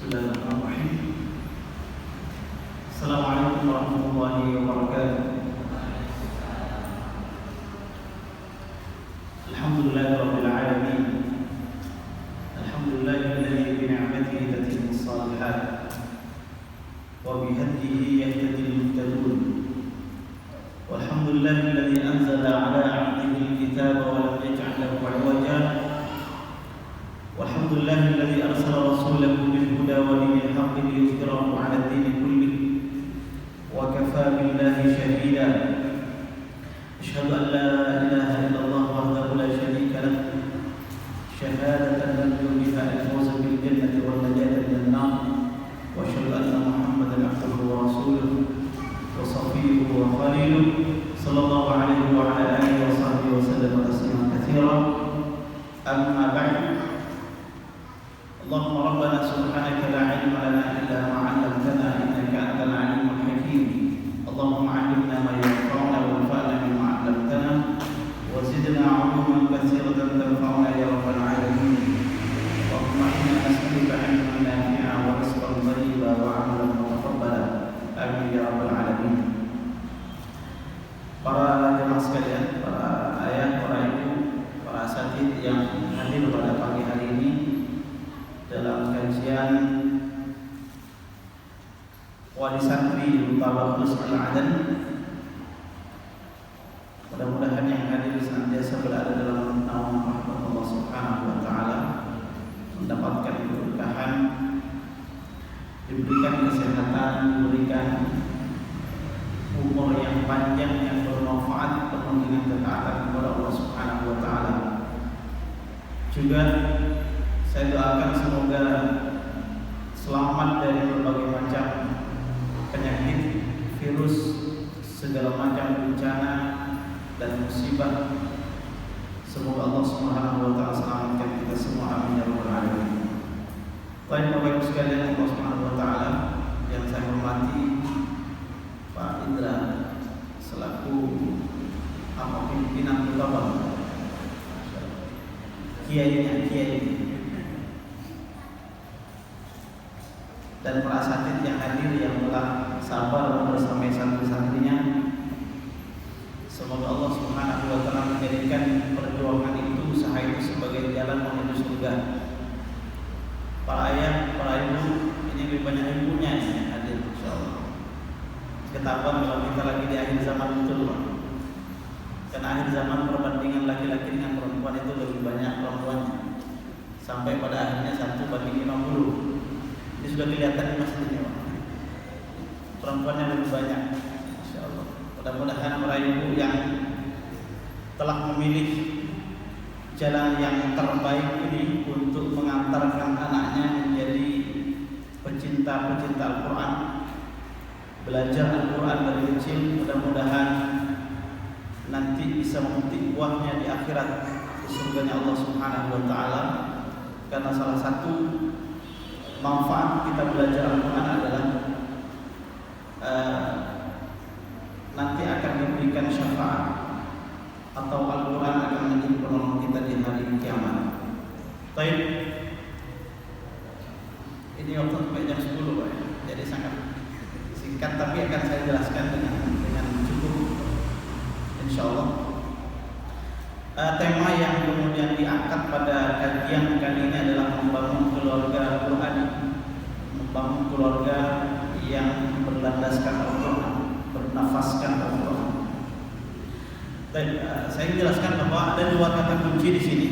Bismillahirrahmanirrahim. Assalamualaikum warahmatullahi wabarakatuh. Alhamdulillahirabbil alamin. Alhamdulillahilladzi bi ni'matihi tatimmu shalihat wa bi hadihi yahtadil muhtadun. Walhamdulillahilladzi anzala 'ala 'abdihi al-kitaba wa lam yaj'al lahu 'iwaja. Walhamdulillahilladzi arsala rasulahu bil huda wa dinil haqqi liyuzhhirahu 'ala ad-dini kullih wa kafaa billahi shahida. Asyhadu an la ilaha illallah wahdahu la syarika lah, syahadatan narju biha al-fawza bil jannati wan najata minan nar. Wa asyhadu anna Muhammadan 'abduhu wa rasuluhu wa safiyyuhu wa khaliluhu sallallahu alaihi wa ala alihi wa sahbihi wa sallam tasliman katsiran. Amma ba'd. Allahumma rabbana subhanaka la ilma lana illa ma 'allamtana innaka antal alimul hakim. Allahumma 'allimna ma yanfa'una wanfa'na bima 'allamtana wa zidna 'uluman katsiratan tanfa'una ya rabbal alamin. Allahumma inna nas'aluka 'ilman nafi'an wa rizqan thayyiban wa 'amalan mutaqabbalan. Amin ya rabbal alamin. Para jemaah sekalian, para ayah, para ibu, para asatidz yang hadir pada pagi hari ini dalam kajian Wali Santri Mutabaqus Al-Adan. Mudah-mudahan yang hadir senantiasa berada dalam naungan rahmat Allah Subhanahu wa taala, mendapatkan keberkahan, diberikan kesehatan, diberikan umur yang panjang yang bermanfaat, penuh dengan ketaatan kepada Allah Subhanahu wa taala. Juga saya doakan semoga selamat dari berbagai macam penyakit, virus, segala macam bencana dan musibah. Semoga Allah Subhanahu wa taala selamatkan kita semua, amin ya rabbal alamin. Baik Bapak Ibu sekalian Allah Subhanahu wa taala yang saya hormati, Pak Indra selaku pimpinan utama, kiainya dan para asatidz yang hadir yang telah sabar bersama santri-santrinya. Semoga Allah Subhanahu wa taala menjadikan perjuangan itu, usaha itu sebagai jalan menuju surga. Para ayah, para ibu, ini lebih banyak ibunya yang hadir insyaallah. Ketahuan kalau kita lagi di akhir zaman betul, Pak. Karena akhir zaman perbandingan laki-laki dengan perempuan itu lebih banyak perempuannya. Sampai pada akhirnya 1:50. Ini sudah kelihatan di masjid ini, Pak. Perempuannya lebih banyak, insyaallah. Mudah-mudahan para ibu yang telah memilih jalan yang terbaik ini untuk mengantarkan anaknya menjadi pecinta-pecinta Al-Quran, belajar Al-Quran dari kecil, mudah-mudahan nanti bisa memetik buahnya di akhirat, di surganya Allah Subhanahu wa taala. Karena salah satu manfaat kita belajar Al-Quran adalah nanti akan diberikan syafaat atau Al-Quran akan menjadi penolong kita di hari kiamat. Baik, ini waktu sampai jam 10, Pak. Jadi sangat singkat, tapi akan saya jelaskan dengan cukup, insyaallah. Tema yang kemudian diangkat pada kajian kali ini adalah membangun keluarga Al-Quran, membangun keluarga yang berlandaskan Al-Quran, bernafaskan Al-Quran. Dan saya jelaskan bahwa ada dua kata kunci di sini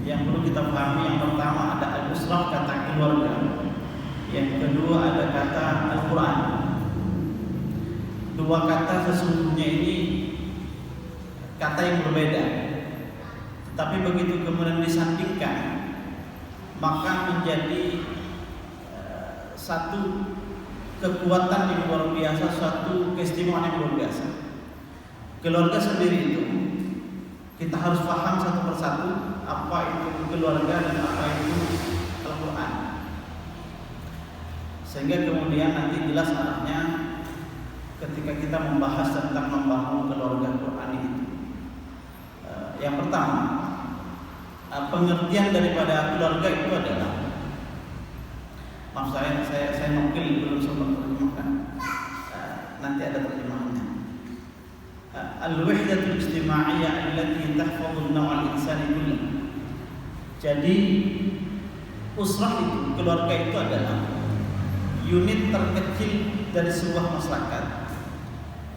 yang perlu kita pahami. Yang pertama ada al-usrah, kata keluarga. Yang kedua ada kata Al-Quran. Dua kata sesungguhnya ini kata yang berbeda, tapi begitu kemudian disandingkan maka menjadi satu kekuatan yang luar biasa, satu keistimewaan yang luar biasa. Keluarga sendiri itu kita harus paham satu persatu apa itu keluarga dan apa itu Al-Quran, sehingga kemudian nanti jelas arahnya ketika kita membahas tentang membangun keluarga Al-Quran itu. Yang pertama, pengertian daripada keluarga itu adalah Maaf saya nukil belum sempat terjemahkan. Nanti ada terjemahannya. Al-wahdatul ijtima'iyyah allati tahfadhu an-naw' al-insani kullah. Jadi usrah itu, keluarga itu adalah unit terkecil dari sebuah masyarakat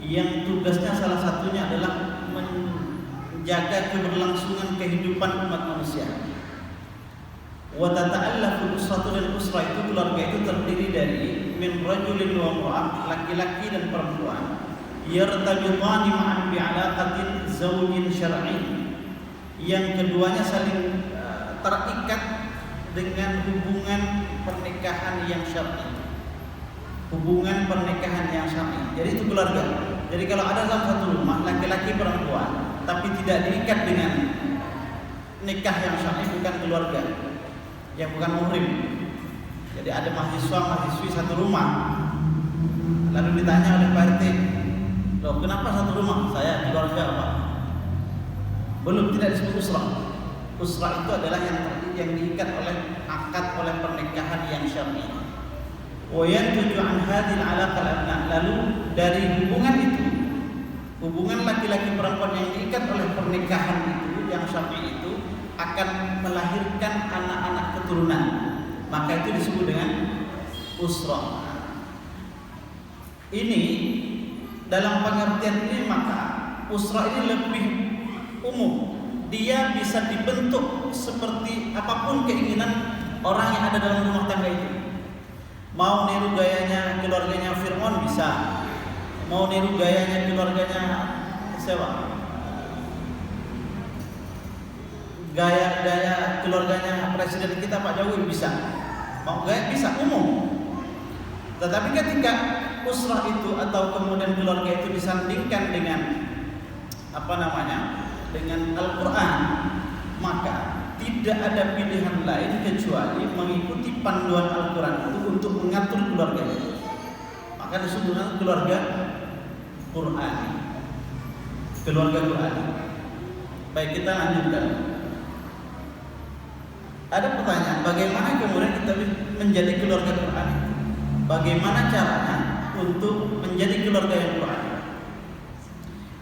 yang tugasnya salah satunya adalah menjaga keberlangsungan kehidupan umat manusia. Wa tata'allafu al-usratu, dan usrah itu, keluarga itu terdiri dari min rajulin wa imra'ah, laki-laki dan perempuan, yartabitani ma'an bi'alaqatin zawjin syar'i, yang keduanya saling terikat dengan hubungan pernikahan yang syar'i. Hubungan pernikahan yang syar'i. Jadi itu keluarga. Jadi kalau ada dalam satu rumah laki-laki perempuan tapi tidak diikat dengan nikah yang syar'i, bukan keluarga, yang bukan muhrim. Jadi ada mahasiswa-mahasiswi satu rumah, lalu ditanya oleh Pak RT, loh kenapa satu rumah? Saya keluarga Pak. Belum, tidak disebut usrah. Usrah itu adalah yang diikat oleh akad, oleh pernikahan yang syar'i. Wa yantuju an hadhil alaqal abna, lalu dari hubungan itu, hubungan laki-laki perempuan yang diikat oleh pernikahan itu yang syar'i itu akan melahirkan anak-anak keturunan. Maka itu disebut dengan usrah. Ini dalam pengertian ini, maka usrah ini lebih umum. Dia bisa dibentuk seperti apapun keinginan orang yang ada dalam rumah tangga itu. Mau niru gayanya keluarganya Fir'aun bisa, mau niru gayanya keluarganya siapa? Gaya keluarganya presiden kita Pak Jokowi bisa, mau gaya bisa, umum. Tetapi ketika usrah itu atau kemudian keluarga itu disandingkan dengan dengan Al-Quran, maka tidak ada pilihan lain kecuali mengikuti panduan Al-Quran itu untuk mengatur keluarganya. Maka disebut dengan keluarga Qur'ani. Keluarga Qur'ani. Baik, kita lanjutkan. Ada pertanyaan, bagaimana kemudian kita menjadi keluarga Qur'ani? Bagaimana caranya untuk menjadi keluarga yang Qur'ani?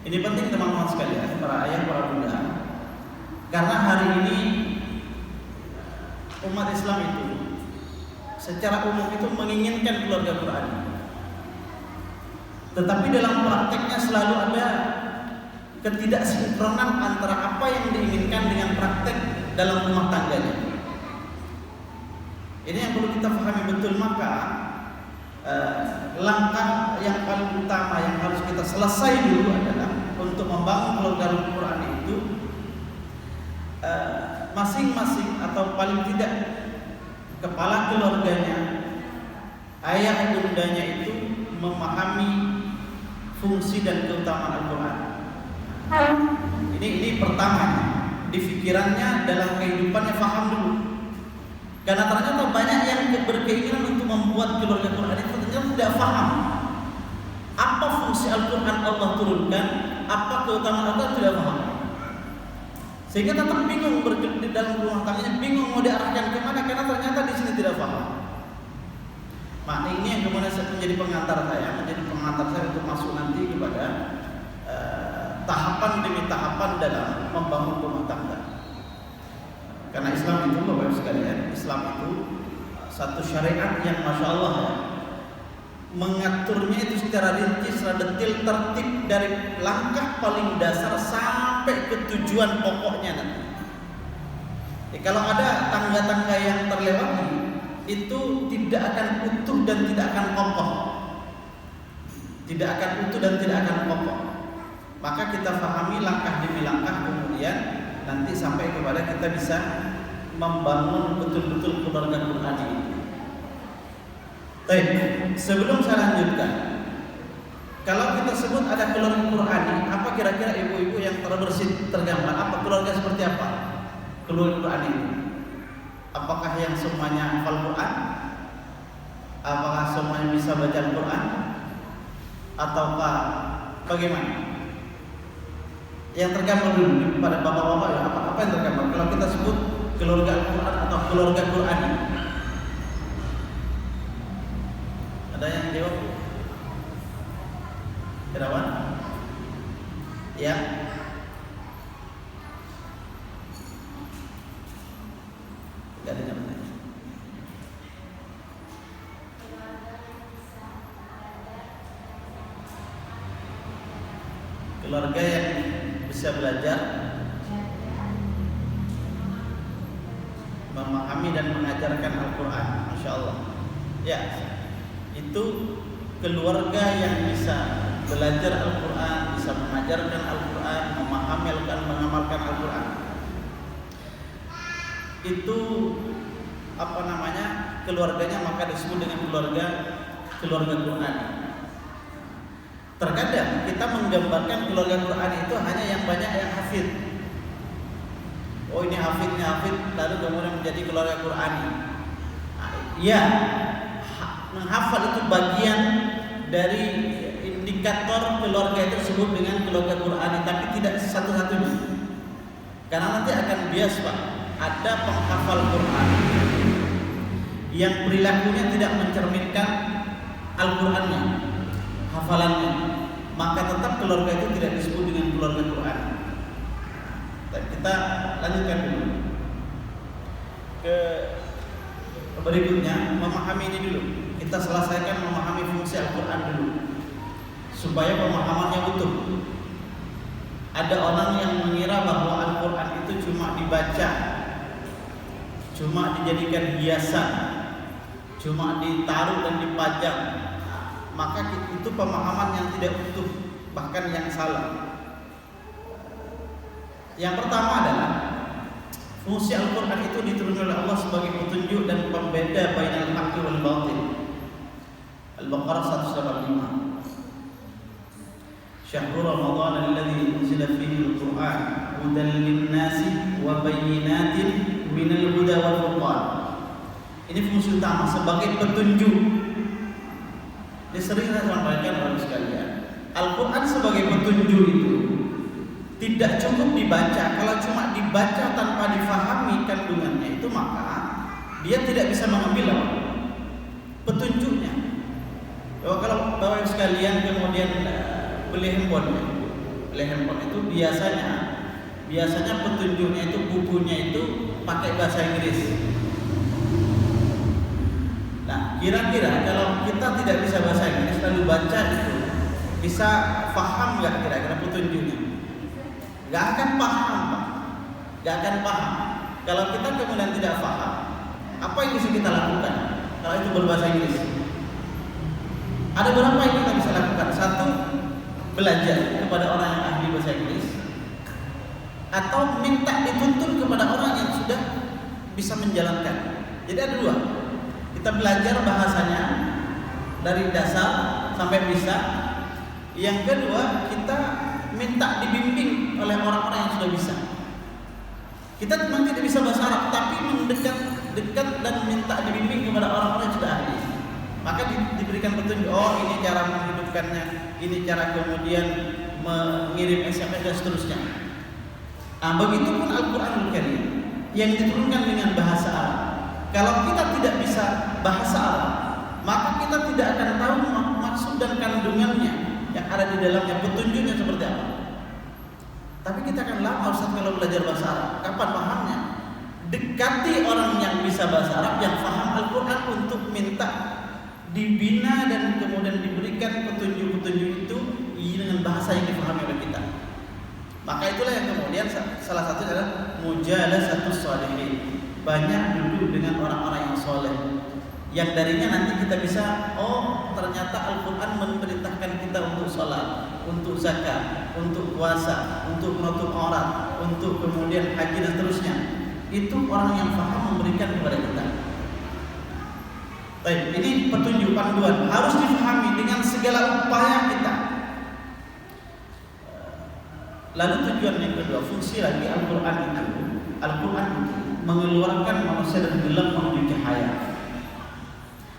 Ini penting teman-teman sekalian, para ayah, para bunda. Karena hari ini umat Islam itu secara umum itu menginginkan keluarga Qur'ani. Tetapi dalam prakteknya selalu ada ketidaksinkronan antara apa yang diinginkan dengan praktek dalam rumah tangganya. Ini yang perlu kita pahami betul. Maka langkah yang paling utama yang harus kita selesai dulu adalah untuk membangun keluarga Al-Quran itu, masing-masing atau paling tidak kepala keluarganya, ayah bundanya itu memahami fungsi dan keutamaan Al-Quran. Ini pertama, di pikirannya, dalam kehidupannya paham dulu. Karena ternyata banyak yang berkeinginan untuk membuat keluarga Quran itu ternyata tidak paham apa fungsi Al-Quran Allah turunkan, apa keutamaan Allah, tidak paham. Sehingga tetap bingung di dalam rumah tangganya, bingung mau diarahkan kemana, karena ternyata di sini tidak paham. Nah, ini yang kemudian menjadi pengantar saya untuk masuk nanti kepada tahapan demi tahapan dalam membangun rumah tangga. Karena Islam itu, Bapak Ibu sekalian, Islam itu satu syariat yang Masya Allah mengaturnya itu secara rinci, secara detail, tertib dari langkah paling dasar sampai ke tujuan pokoknya nanti. Kalau ada tangga-tangga yang terlewati, itu tidak akan utuh dan tidak akan kokoh. Tidak akan utuh dan tidak akan kokoh. Maka kita pahami langkah demi langkah, kemudian nanti sampai kepada kita bisa membangun betul-betul keluarga Quran ini. Baik, sebelum saya lanjutkan, kalau kita sebut ada keluarga Qur'ani, apa kira-kira ibu-ibu yang terbersit tergambar? Apa keluarga seperti apa? Keluarga Qur'ani itu. Apakah yang semuanya hafal Quran? Apakah semuanya bisa baca Quran? Ataukah bagaimana? Yang tergambar dulu pada bapak-bapak ya, apa yang tergambar? Kalau kita sebut keluarga Al-Quran atau keluarga Qur'ani, keluarga yang bisa belajar, memahami dan mengajarkan Al-Quran. Masya Allah. Ya, itu keluarga yang bisa belajar Al-Quran, bisa mengajarkan Al-Quran, memahami Al-Quran, mengamalkan Al-Quran. Itu keluarganya maka disebut dengan keluarga Quran. Terkadang kita menggambarkan keluarga Quran itu hanya yang banyak yang hafid. Oh, ini hafidnya hafid, lalu kemudian menjadi keluarga Qurani. Ya, menghafal itu bagian dari indikator keluarga itu disebut dengan keluarga Qurani, tapi tidak satu-satunya. Karena nanti akan bias, Pak. Ada penghafal Quran yang perilakunya tidak mencerminkan Al-Qur'annya, hafalannya, maka tetap keluarga itu tidak disebut dengan keluarga Quran. Kita lanjutkan dulu ke berikutnya, memahami ini dulu. Kita selesaikan memahami fungsi Al-Quran dulu, supaya pemahamannya utuh. Ada orang yang mengira bahwa Al-Quran itu cuma dibaca, cuma dijadikan hiasan, cuma ditaruh dan dipajang. Maka itu pemahaman yang tidak utuh, bahkan yang salah. Yang pertama adalah fungsi Al-Quran itu diturunkan oleh Allah sebagai petunjuk dan pembeda bainal haqqi wal batil. Al-Baqarah 185. Syahrul Ramadan alladzi unzila fihi al-Qur'an hudan lin-nasi wa bayyinatin minal huda wal furqan. Ini fungsi utama sebagai petunjuk. Dia sering saya sampaikan kepada sekalian, Al-Quran sebagai petunjuk itu tidak cukup dibaca. Kalau cuma dibaca tanpa difahami kandungannya itu, maka dia tidak bisa mengambil petunjuknya. Kalau Bapak Ibu sekalian kemudian beli handphone itu biasanya petunjuknya itu, bukunya itu pakai bahasa Inggris. Nah, kira-kira kalau kita tidak bisa bahasa Inggris lalu baca itu, bisa paham nggak kira-kira petunjuknya? Gak akan paham, Pak. Gak akan paham. Kalau kita kemudian tidak paham, apa yang bisa kita lakukan kalau itu berbahasa Inggris? Ada beberapa yang kita bisa lakukan. Satu, belajar kepada orang yang ahli bahasa Inggris, atau minta dituntun kepada orang yang sudah bisa menjalankan. Jadi ada dua. Kita belajar bahasanya dari dasar sampai bisa. Yang kedua, kita minta dibimbing oleh orang-orang yang sudah bisa. Kita memang tidak bisa bahasa Arab, tapi mendekat dan minta dibimbing kepada orang-orang yang sudah ahli. Maka diberikan petunjuk, oh ini cara menghidupkannya, ini cara kemudian mengirim SMS dan seterusnya. Nah, begitu pun Al-Quranul Karim yang diturunkan dengan bahasa Arab. Kalau kita tidak bisa bahasa Arab, maka kita tidak akan tahu maksud dan kandungannya yang ada di dalamnya, petunjuknya seperti apa. Tapi kita akan lama Ustaz kalau belajar bahasa Arab. Kapan pahamnya? Dekati orang yang bisa bahasa Arab, yang paham Al-Quran, untuk minta dibina dan kemudian diberikan petunjuk-petunjuk itu dengan bahasa yang dipahami oleh kita. Maka itulah yang kemudian salah satu adalah mujalasatus shalihin. Banyak duduk dengan orang-orang yang soleh, yang darinya nanti kita bisa, oh ternyata Al-Quran memerintahkan kita untuk sholat, untuk zakat, untuk puasa, untuk menutup aurat, untuk kemudian haji dan seterusnya. Itu orang yang paham memberikan kepada kita. Baik, ini petunjuk, panduan, harus difahami dengan segala upaya kita. Lalu tujuan yang kedua, fungsi lagi Al-Quran itu mengeluarkan manusia dari gelap menuju cahaya.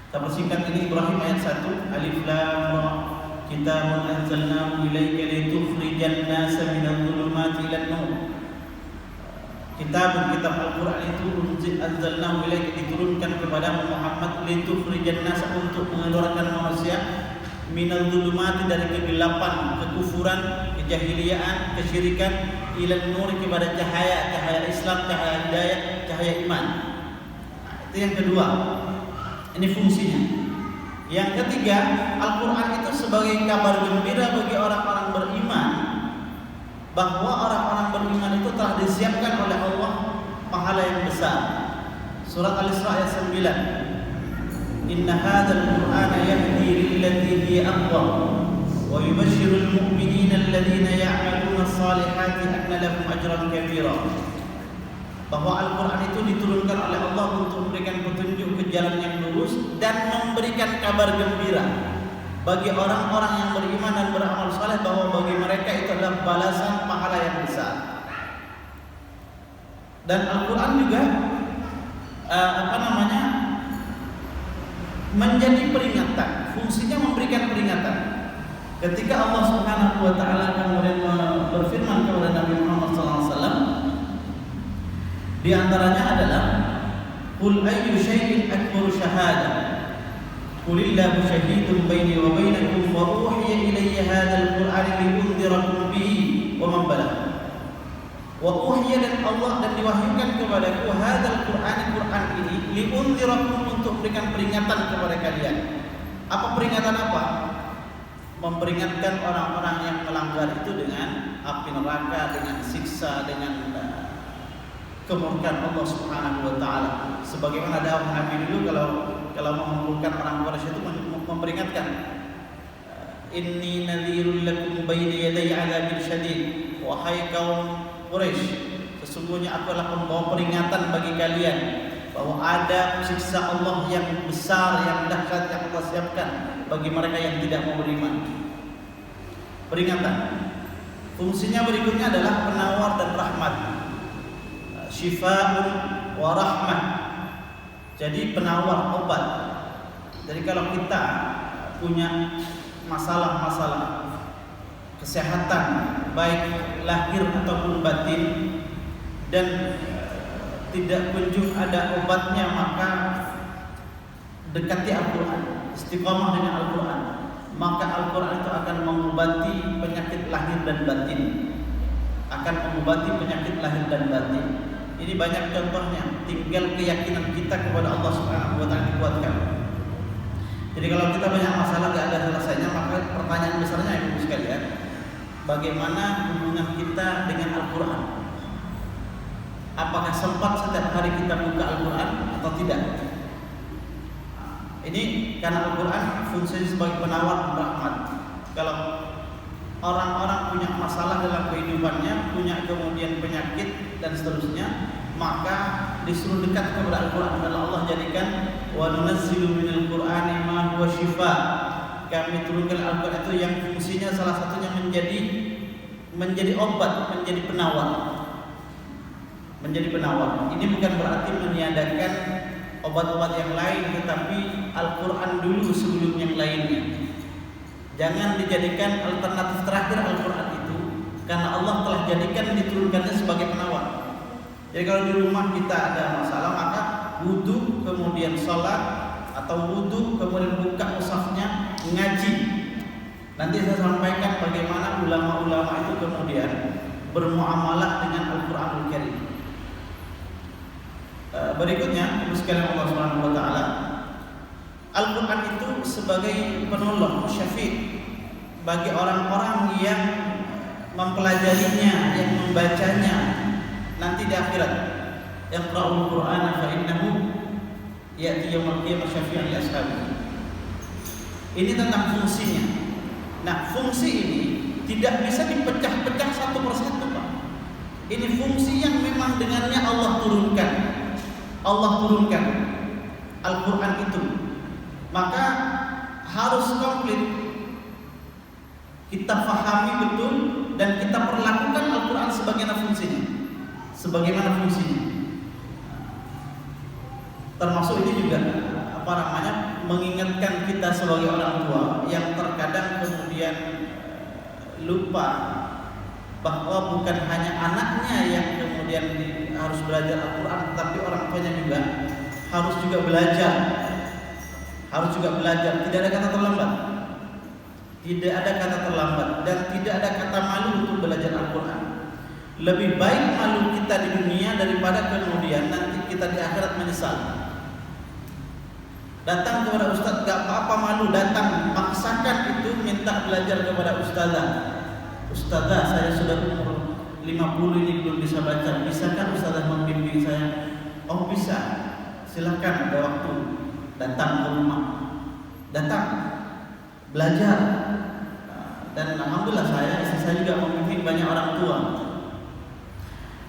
Kita persingkat ini Ibrahim ayat 1, Alif Lam Ra, kitabun anzalnahu ilaika litukhrijan nasa minadh dhulumati ilan nur. Kitab Al-Quran itu anzalnahu ilaika, diturunkan kepada Muhammad, litukhrijan nasa, untuk mengeluarkan manusia minadh dhulumati, dari kegelapan, kekufuran, kejahiliaan, kesyirikan, ilan nur, kepada cahaya Islam, cahaya hidayah, cahaya iman. Nah, itu yang kedua. Ini fungsinya. Yang ketiga, Al-Quran itu sebagai kabar gembira bagi orang-orang beriman bahwa orang-orang beriman itu telah disiapkan oleh Allah pahala yang besar. Surat Al-Isra ayat 9. Inna hadzal Qur'ana yahdi lillati hiya aqwam wa yubashshirul mu'minina alladziina ya'maluna as-salihati anna lahum ajran kabira. Bahwa Al-Quran itu diturunkan oleh Allah untuk memberikan petunjuk ke jalan yang lurus dan memberikan kabar gembira bagi orang-orang yang beriman dan beramal saleh, bahwa bagi mereka itu adalah balasan pahala yang besar. Dan Al-Quran juga menjadi peringatan, fungsinya memberikan peringatan. Ketika Allah Subhanahu wa taala kemudian berfirman kepada Nabi Muhammad SAW, di antaranya adalah qul ayyu syai'in akbaru syahadah qulillahu syahidun baini wa bainakum wa uhiya ilayya hadzal qur'an liunzirakum bihi wa man balagh. Wa uhiya, dan Allah dan diwahyukan kepadaku hadzal qur'an ini liunzirakum, untuk memberikan peringatan kepada kalian. Apa peringatan apa? Memperingatkan orang-orang yang melanggar itu dengan api neraka, dengan siksa, dengan kemurkaan Allah Subhanahu wa taala. Sebagaimana dakwah Nabi dulu kalau mengumpulkan orang Quraisy itu memperingatkan, inni nadhirul lakum baina yaday 'adzabin syadid. Wahai kaum Quraisy, sesungguhnya aku adalah pembawa peringatan bagi kalian bahwa ada siksa Allah yang besar, yang dahsyat yang Allah siapkan bagi mereka yang tidak mau beriman. Peringatan. Fungsinya berikutnya adalah penawar dan rahmat. Syifa'un wa rahmah. Jadi penawar, obat. Jadi kalau kita punya masalah-masalah kesehatan, baik lahir ataupun batin, dan tidak kunjung ada obatnya, maka dekati Al-Quran, istiqamah dengan Al-Quran. Maka Al-Quran itu akan mengobati penyakit lahir dan batin. Akan mengobati penyakit lahir dan batin. Ini banyak contohnya, tinggal keyakinan kita kepada Allah Subhanahu wa taala dikuatkan. Jadi kalau kita banyak masalah gak ada selesainya, maka pertanyaan besarnya Ibu sekalian, bagaimana hubungan kita dengan Al-Quran? Apakah sempat setiap hari kita buka Al-Quran atau tidak? Ini karena Al-Quran fungsinya sebagai penawar dan rahmat. Kalau orang-orang punya masalah dalam kehidupannya, punya kemudian penyakit dan seterusnya, maka disuruh dekat kepada Al-Quran. Dan Allah jadikan wa nunazzilu minal Qur'ani ma huwa shifa. Kami turunkan Al-Quran itu yang fungsinya salah satunya menjadi obat, menjadi penawar. Menjadi penawar. Ini bukan berarti meniadakan obat-obat yang lain, tetapi Al-Quran dulu sebelum yang lainnya. Jangan dijadikan alternatif terakhir Al-Quran itu, karena Allah telah jadikan diturunkannya sebagai penawar. Jadi kalau di rumah kita ada masalah, maka wudu kemudian sholat, atau wudu kemudian buka mushafnya ngaji. Nanti saya sampaikan bagaimana ulama-ulama itu kemudian bermuamalah dengan Al-Quranul Karim. Berikutnya, Ibu sekalian Allah Subhanahu wa taala, Al-Quran itu sebagai penolong, syafi' bagi orang-orang yang mempelajarinya, yang membacanya nanti di akhirat. Iqra'ul Qur'ana fa innahu ya'ti yaumil qiyamah syafi'an li ashabihi. Ini tentang fungsinya. Nah, fungsi ini tidak bisa dipecah-pecah satu persatu, Pak. Ini fungsi yang memang dengannya Allah turunkan Al-Quran itu. Maka harus komplit kita fahami betul dan kita perlakukan Al-Quran sebagaimana fungsinya. Termasuk ini juga mengingatkan kita sebagai orang tua yang terkadang kemudian lupa bahwa bukan hanya anaknya yang kemudian harus belajar Al-Quran, tapi orang tuanya juga harus belajar. Tidak ada kata terlambat. Tidak ada kata terlambat dan tidak ada kata malu untuk belajar Al-Quran. Lebih baik malu kita di dunia daripada kemudian nanti kita di akhirat menyesal. Datang kepada ustaz, gak apa-apa malu, datang, maksakan itu, minta belajar kepada ustazah. Ustazah, saya sudah umur 50 ini belum bisa baca, bisakah Ustazah membimbing saya? Oh bisa, silakan, ada waktu, datang ke rumah, datang belajar. Dan alhamdulillah istri saya juga membimbing banyak orang tua.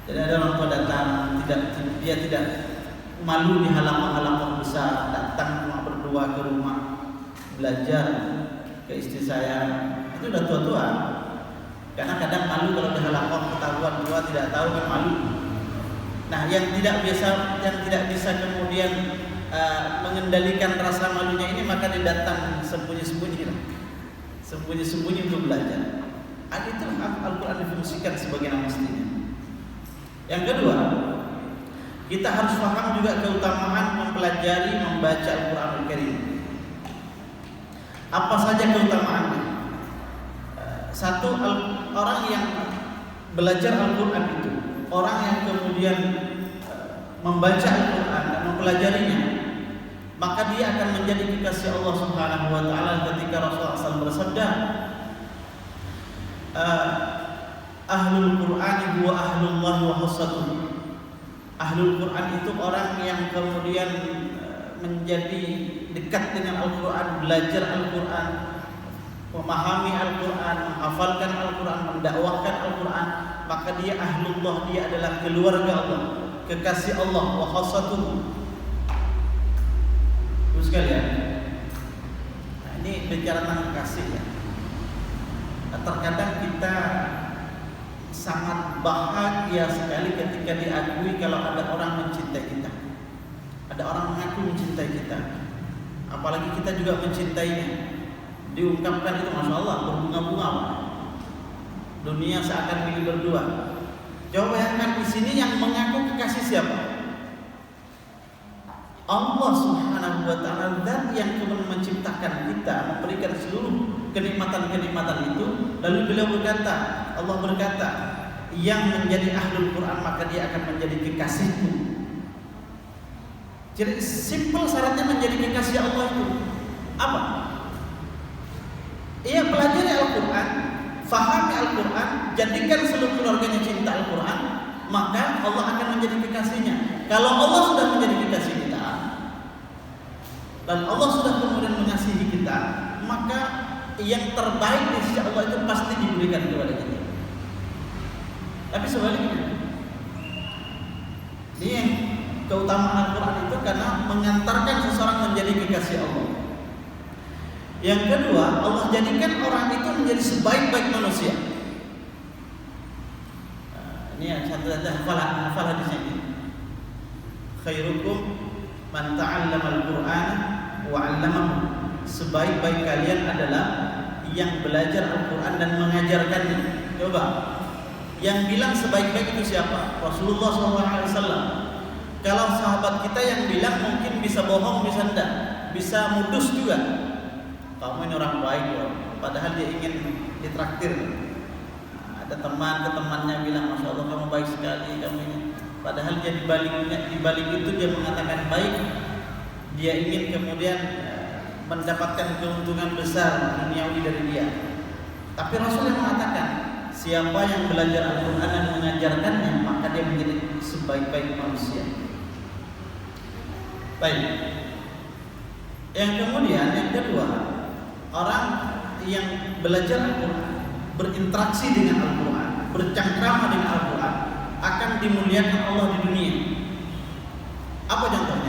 Jadi ada orang tua datang, dia tidak malu di halaman besar, datang cuma berdua ke rumah belajar ke istri saya. Itu udah tua-tua. Karena kadang malu kalau di halaman ketahuan tua tidak tahu kan malu. Nah, yang tidak bisa kemudian mengendalikan rasa malunya ini, maka dia datang sembunyi-sembunyi untuk belajar. Itu Al-Quran difungsikan sebagaimana mestinya. Yang kedua, kita harus paham juga keutamaan mempelajari membaca Al-Quranul Karim. Apa saja keutamaannya? Satu, orang yang belajar Al-Quran itu, orang yang kemudian membaca Al-Quran dan mempelajarinya, maka dia akan menjadi kekasih Allah Subhanahu wa taala ketika Rasulullah SAW bersabda, Ahlul Qur'ani huwa ahlullah wa khassatuh. Ahlul Quran itu orang yang kemudian menjadi dekat dengan Al-Quran, belajar Al-Quran, memahami Al-Quran, menghafalkan Al-Quran, mendakwahkan Al-Quran, maka dia ahlullah, dia adalah keluarga Allah, kekasih Allah, wa khassatuh. Terus sekalian, nah, ini bicara tentang kasih ya. Terkadang kita sangat bahagia sekali ketika diakui kalau ada orang mencintai kita, ada orang mengaku mencintai kita, apalagi kita juga mencintainya. Diungkapkan itu, masya Allah, berbunga-bunga. Dunia seakan milik berdua. Coba bayangkan di sini yang mengaku kekasih siapa? Allah Subhanahu wa taala, zat yang kemudian menciptakan kita, memberikan seluruh kenikmatan-kenikmatan itu. Lalu beliau berkata, Allah berkata, yang menjadi ahlul Quran maka dia akan menjadi kekasihku. Jadi simple syaratnya menjadi kekasih Allah itu apa? Ia pelajari Al-Quran, fahami Al-Quran, jadikan seluruh keluarganya cinta Al-Quran, maka Allah akan menjadi kekasihnya. Kalau Allah sudah menjadi kekasih kita dan Allah sudah kemudian mengasihi kita, maka yang terbaik di sisi Allah itu pasti diberikan kepada kita. Tapi sebaliknya, ini yang keutamaan Al-Quran itu karena mengantarkan seseorang menjadi kekasih Allah. Yang kedua, Allah jadikan orang itu menjadi sebaik-baik manusia. Ini yang satu saja, hafal hadisnya ini. Khairukum man ta'allama al-Qur'an wa 'allamahu. Sebaik-baik kalian adalah yang belajar Al-Quran dan mengajarkannya. Coba, yang bilang sebaik-baik itu siapa? Rasulullah SAW. Kalau sahabat kita yang bilang mungkin bisa bohong, bisa enggak, bisa modus juga. Kamu ini orang baik loh, padahal dia ingin ditraktir. Ada temannya bilang, masya Allah kamu baik sekali, kamu ini. Padahal dia di balik itu dia mengatakan baik. Dia ingin kemudian mendapatkan keuntungan besar duniawi dari dia. Tapi Rasul yang mengatakan, siapa yang belajar Al-Quran dan mengajarkannya, maka dia menjadi sebaik-baik manusia. Baik. Yang kemudian, yang kedua, orang yang belajar Al-Quran, berinteraksi dengan Al-Quran, bercengkrama dengan Al-Quran, akan dimuliakan Allah di dunia. Apa contohnya?